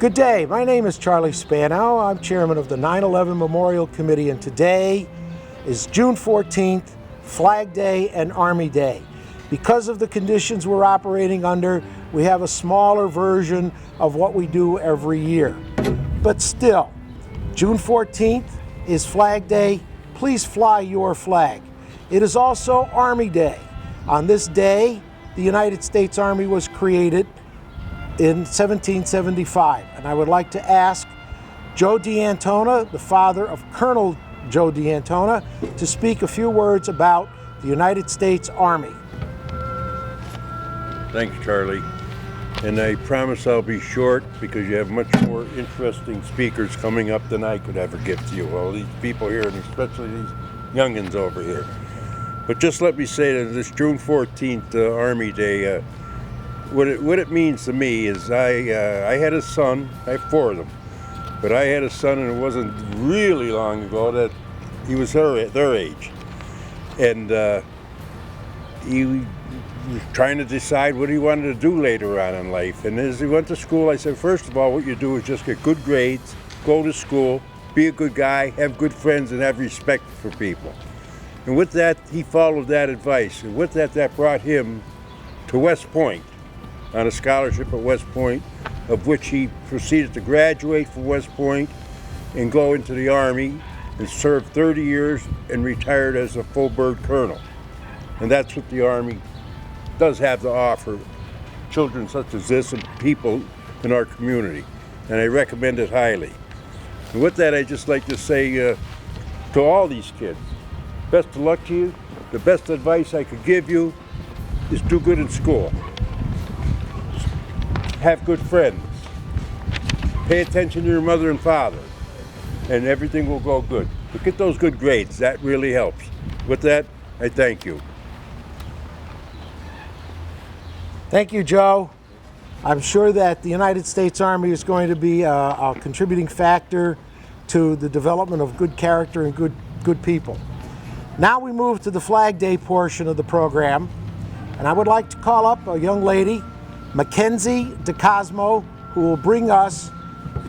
Good day, my name is Charlie Spano. I'm chairman of the 9/11 Memorial Committee, and today is June 14th, Flag Day and Army Day. Because of the conditions we're operating under, we have a smaller version of what we do every year. But still, June 14th is Flag Day. Please fly your flag. It is also Army Day. On this day, the United States Army was created in 1775, and I would like to ask Joe DeAntona, the father of Colonel Joe DeAntona, to speak a few words about the United States Army. Thanks, Charlie. And I promise I'll be short because you have much more interesting speakers coming up than I could ever give to you. All these people here, and especially these youngins over here. But just let me say that this June 14th Army Day, what it means to me is I had a son. I have four of them, but I had a son, and it wasn't really long ago that he was their age, and he was trying to decide what he wanted to do later on in life. And as he went to school, I said, first of all, what you do is just get good grades, go to school, be a good guy, have good friends, and have respect for people. And with that, he followed that advice, and with that, that brought him to West Point on a scholarship at West Point, of which he proceeded to graduate from West Point and go into the Army and served 30 years and retired as a full bird colonel. And that's what the Army does have to offer children such as this and people in our community. And I recommend it highly. And with that, I'd just like to say to all these kids, best of luck to you. The best advice I could give you is do good in school. Have good friends. Pay attention to your mother and father, and everything will go good. But get those good grades. That really helps. With that, I thank you. Thank you, Joe. I'm sure that the United States Army is going to be a contributing factor to the development of good character and good people. Now we move to the Flag Day portion of the program, and I would like to call up a young lady, Mackenzie DeCosmo, who will bring us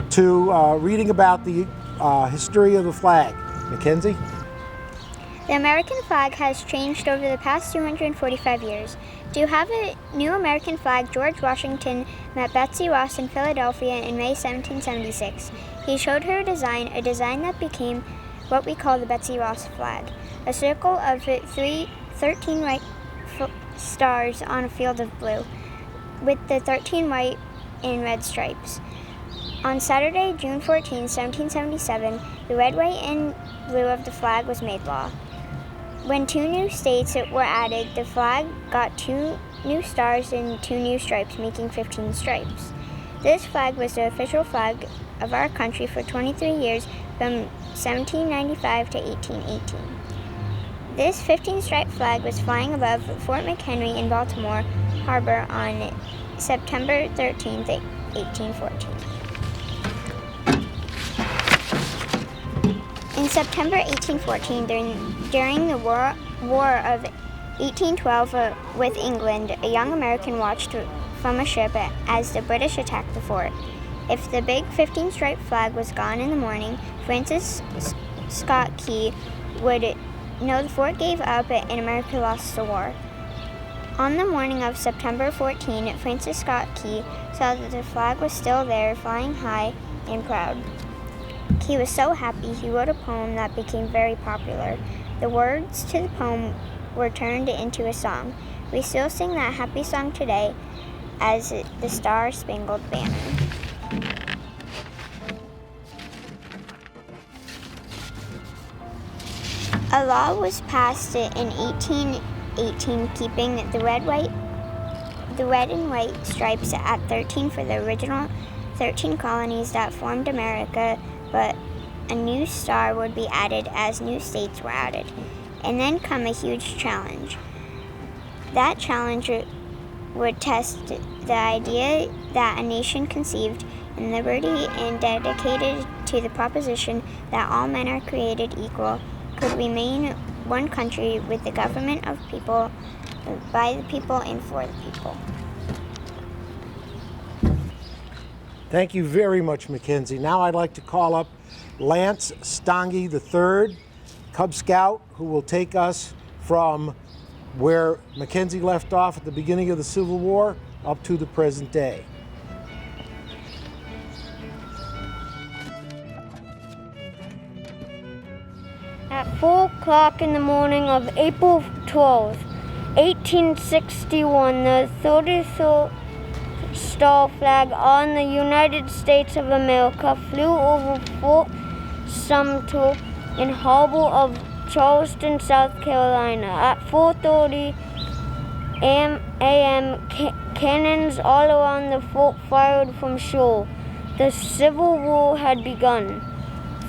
to reading about the history of the flag. Mackenzie? The American flag has changed over the past 245 years. To have a new American flag, George Washington met Betsy Ross in Philadelphia in May 1776. He showed her a design that became what we call the Betsy Ross flag, a circle of 13 white stars on a field of blue, with the 13 white and red stripes. On Saturday, June 14, 1777, the red, white, and blue of the flag was made law. When 2 new states were added, the flag got 2 new stars and 2 new stripes, making 15 stripes. This flag was the official flag of our country for 23 years, from 1795 to 1818. This 15-stripe flag was flying above Fort McHenry in Baltimore Harbor on September 13, 1814. In September 1814, during the War of 1812 with England, a young American watched from a ship as the British attacked the fort. If the big 15-stripe flag was gone in the morning, Francis Scott Key would know the fort gave up and America lost the war. On the morning of September 14, Francis Scott Key saw that the flag was still there, flying high and proud. He was so happy he wrote a poem that became very popular. The words to the poem were turned into a song. We still sing that happy song today as the Star-Spangled Banner. A law was passed in 1818 keeping the red and white stripes at 13 for the original 13 colonies that formed America, but a new star would be added as new states were added. And then come a huge challenge. That challenge would test the idea that a nation conceived in liberty and dedicated to the proposition that all men are created equal could remain one country with the government of people, by the people, and for the people. Thank you very much, Mackenzie. Now I'd like to call up Lance Stange III, Cub Scout, who will take us from where Mackenzie left off at the beginning of the Civil War up to the present day. At 4 o'clock in the morning of April 12, 1861, the 33rd Star flag on the United States of America flew over Fort Sumter in harbor of Charleston, South Carolina. At 4:30 a.m., cannons all around the fort fired from shore. The Civil War had begun.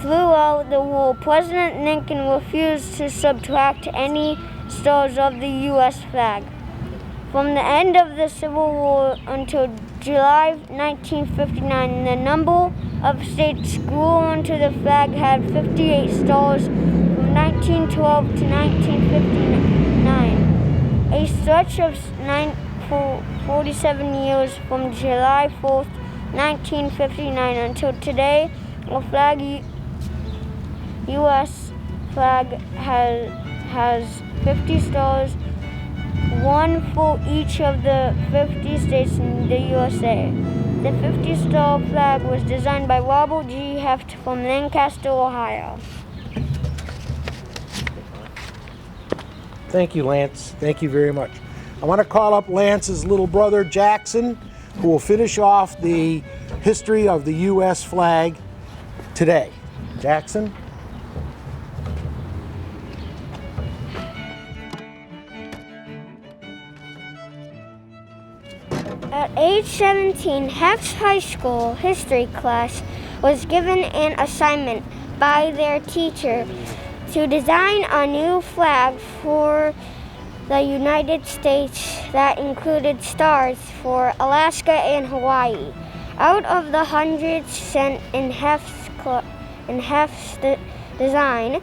Throughout the war, President Lincoln refused to subtract any stars of the U.S. flag. From the end of the Civil War until July 1959, the number of states grew until the flag had 58 stars from 1912 to 1959, a stretch of 47 years from July 4th, 1959 until today. The U.S. flag has 50 stars, one for each of the 50 states in the USA. The 50-star flag was designed by Robert G. Heft from Lancaster, Ohio. Thank you, Lance. Thank you very much. I want to call up Lance's little brother, Jackson, who will finish off the history of the U.S. flag today. Jackson? At age 17, Heft's high school history class was given an assignment by their teacher to design a new flag for the United States that included stars for Alaska and Hawaii. Out of the hundreds sent in Heft's design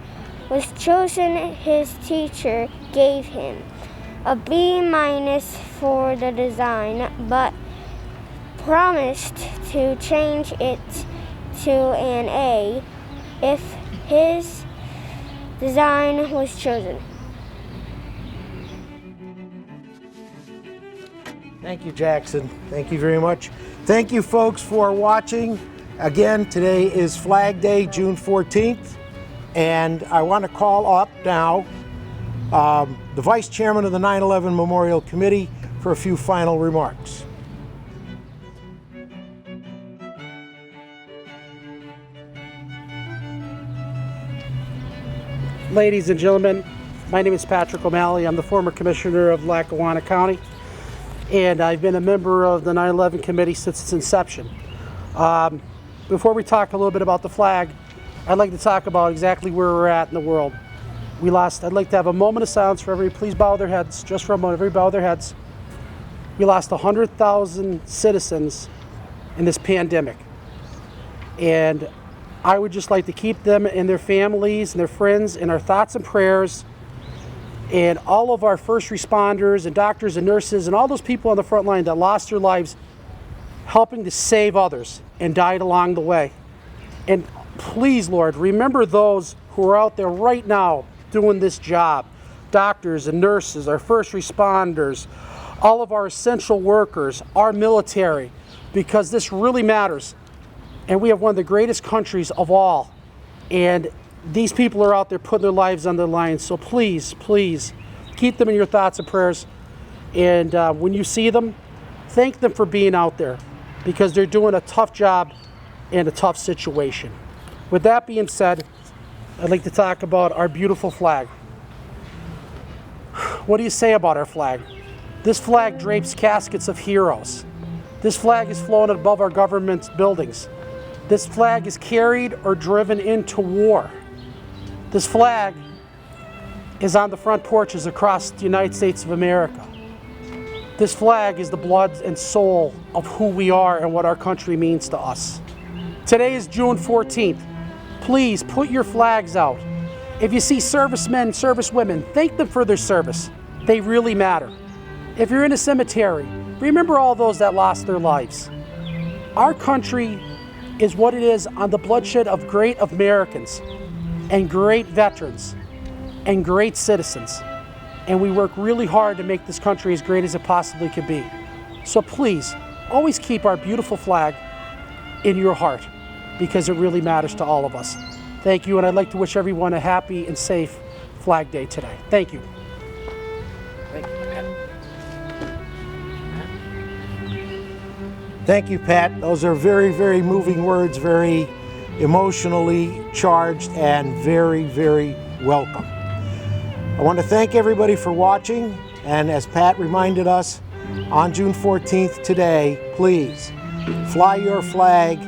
was chosen his teacher gave him a B- for the design, but promised to change it to an A if his design was chosen. Thank you, Jackson. Thank you very much. Thank you, folks, for watching. Again, today is Flag Day, June 14th, and I want to call up now the Vice Chairman of the 9/11 Memorial Committee for a few final remarks. Ladies and gentlemen, my name is Patrick OMalley. I'm the former Commissioner of Lackawanna County, and I've been a member of the 9/11 Committee since its inception. Before we talk a little bit about the flag, I'd like to talk about exactly where we're at in the world. I'd like to have a moment of silence for everybody. Please bow their heads, just for a moment, everybody bow their heads. We lost 100,000 citizens in this pandemic. And I would just like to keep them and their families and their friends in our thoughts and prayers, and all of our first responders and doctors and nurses and all those people on the front line that lost their lives helping to save others and died along the way. And please, Lord, remember those who are out there right now doing this job. Doctors and nurses, our first responders, all of our essential workers, our military, because this really matters. And we have one of the greatest countries of all. And these people are out there putting their lives on the line. So please, please, keep them in your thoughts and prayers. And when you see them, thank them for being out there, because they're doing a tough job and a tough situation. With that being said, I'd like to talk about our beautiful flag. What do you say about our flag? This flag drapes caskets of heroes. This flag is flown above our government's buildings. This flag is carried or driven into war. This flag is on the front porches across the United States of America. This flag is the blood and soul of who we are and what our country means to us. Today is June 14th. Please put your flags out. If you see servicemen, servicewomen, thank them for their service. They really matter. If you're in a cemetery, remember all those that lost their lives. Our country is what it is on the bloodshed of great Americans and great veterans and great citizens. And we work really hard to make this country as great as it possibly could be. So please, always keep our beautiful flag in your heart, because it really matters to all of us. Thank you, and I'd like to wish everyone a happy and safe Flag Day today. Thank you. Thank you, Pat. Those are very, very moving words, very emotionally charged, and very, very welcome. I want to thank everybody for watching, and as Pat reminded us, on June 14th today, please fly your flag,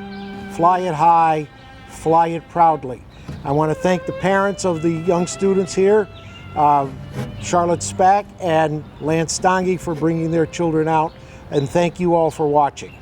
fly it high, fly it proudly. I want to thank the parents of the young students here, Charlotte Spack and Lance Stange, for bringing their children out, and thank you all for watching.